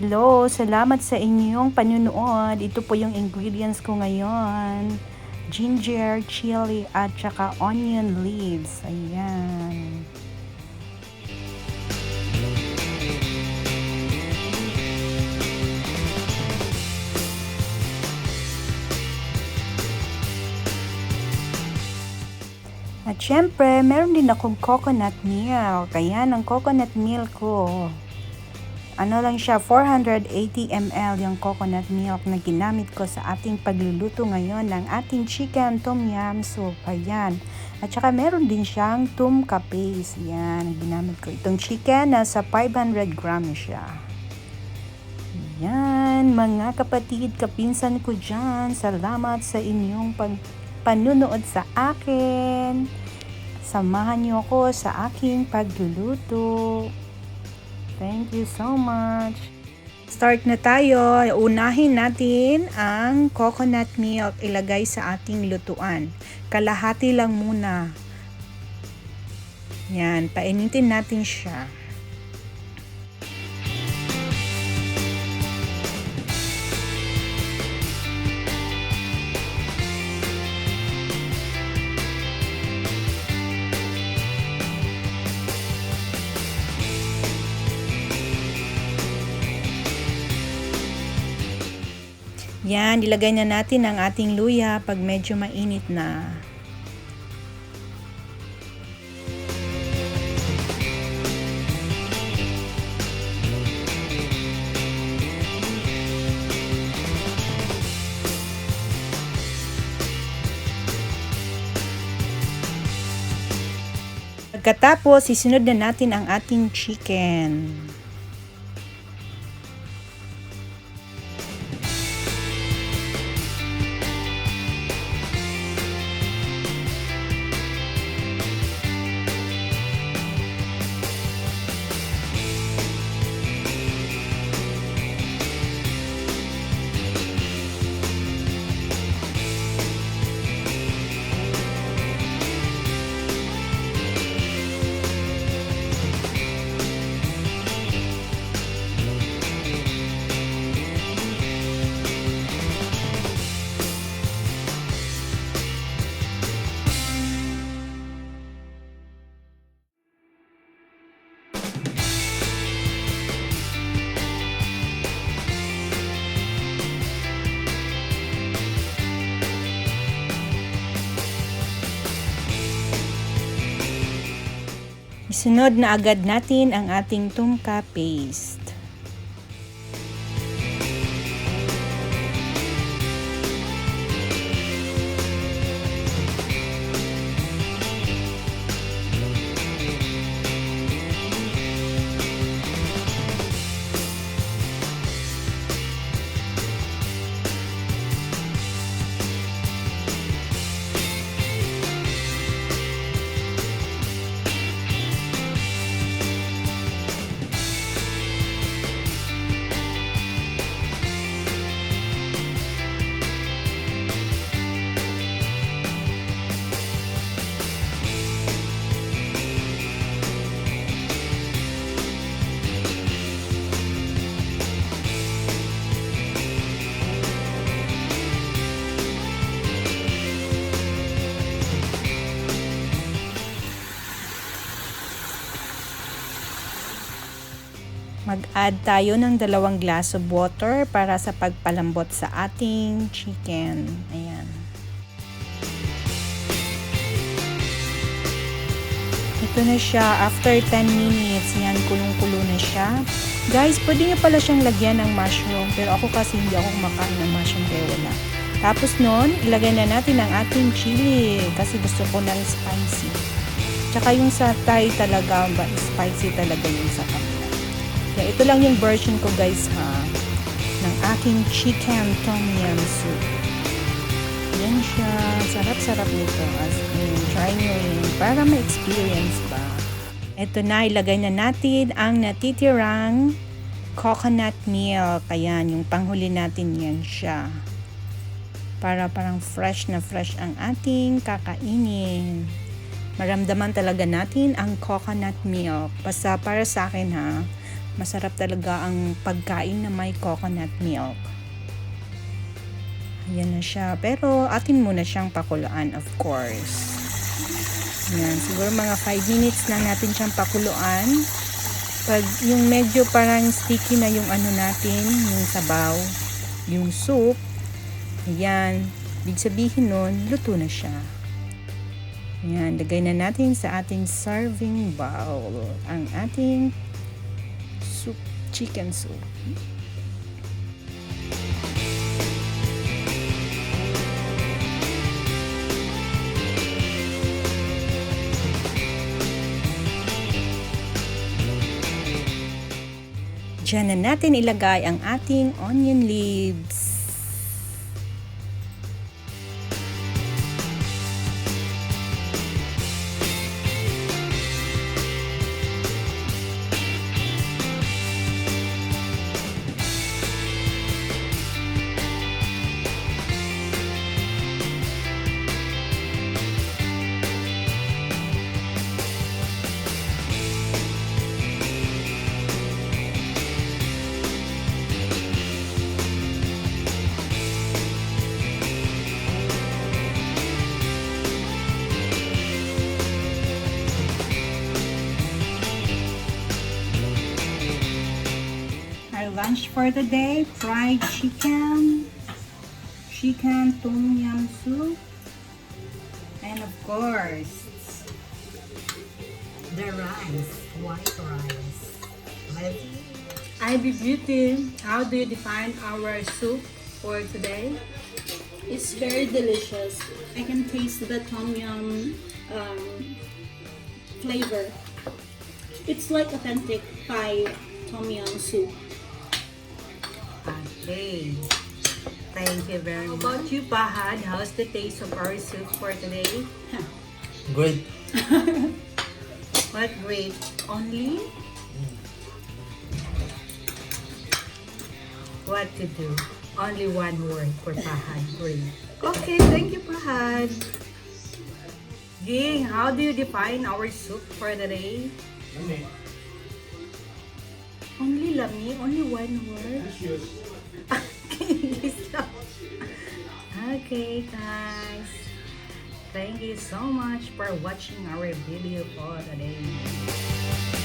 Hello, salamat sa inyong panunood. Ito po yung ingredients ko ngayon. Ginger, chili, at saka onion leaves. Ayan. At syempre, meron din akong coconut milk. Ayan, ang coconut milk ko. Ano lang siya, 480 ml yung coconut milk na ginamit ko sa ating pagluluto ngayon ng ating chicken tom yum soup. Ayan. At saka meron din siyang tumka paste. Ayan, ginamit ko. Itong chicken, nasa 500 grams siya. Ayan, mga kapatid, kapinsan ko dyan, salamat sa inyong panunood sa akin. Samahan niyo ako sa aking pagluluto. Thank you so much. Start na tayo. Unahin natin ang coconut milk ilagay sa ating lutuan. Kalahati lang muna. Yan, painitin natin siya. Yan, ilagay na natin ang ating luya pag medyo mainit na. Pagkatapos, isunod na natin ang ating chicken. Isunod na agad natin ang ating tumka paste. Mag-add tayo ng 2 glass of water para sa pagpalambot sa ating chicken. Ayan. Ito na siya. After 10 minutes, yan, kulong-kulo na siya. Guys, pwede nyo pala siyang lagyan ng mushroom. Pero ako kasi hindi ako kumakain ng mushroom kaya wala. Tapos nun, ilagay na natin ang ating chili. Kasi gusto ko ng spicy. Tsaka yung sa Thai talaga, spicy talaga yung sa kanila. Kaya ito lang yung version ko guys ha, ng aking chicken tom yum soup. Yan siya, sarap-sarap nito. As in, try nyo rin para ma-experience ba. Ito na, ilagay na natin ang natitirang coconut milk. Ayan, yung panghuli natin yan siya. Para parang fresh na fresh ang ating kakainin. Maramdaman talaga natin ang coconut milk. Basta para sa akin ha, Masarap talaga ang pagkain na may coconut milk. Ayan na siya. Pero atin muna siyang pakuluan, of course. Ayan, siguro mga 5 minutes lang natin siyang pakuluan. Pag yung medyo parang sticky na yung ano natin, yung sabaw, yung soup, ayan, ibig sabihin nun, luto na siya. Ayan, lagay na natin sa ating serving bowl ang ating soup, chicken soup. Diyan na natin ilagay ang ating onion leaves. Lunch for the day, fried chicken tom yum soup, and of course, the rice, white rice. Let's eat. Ivy Beauty, how do you define our soup for today? It's very delicious. I can taste the tom yum flavor. It's like authentic Thai tom yum soup. Okay. Thank you very much. How about you, Fahad? How's the taste of our soup for today? Great. What great? Only? What to do? Only one word for Fahad. Great. Okay, thank you, Fahad. Ging, how do you define our soup for today? Only lami? Only one word? Okay, guys. Thank you so much for watching our video for today.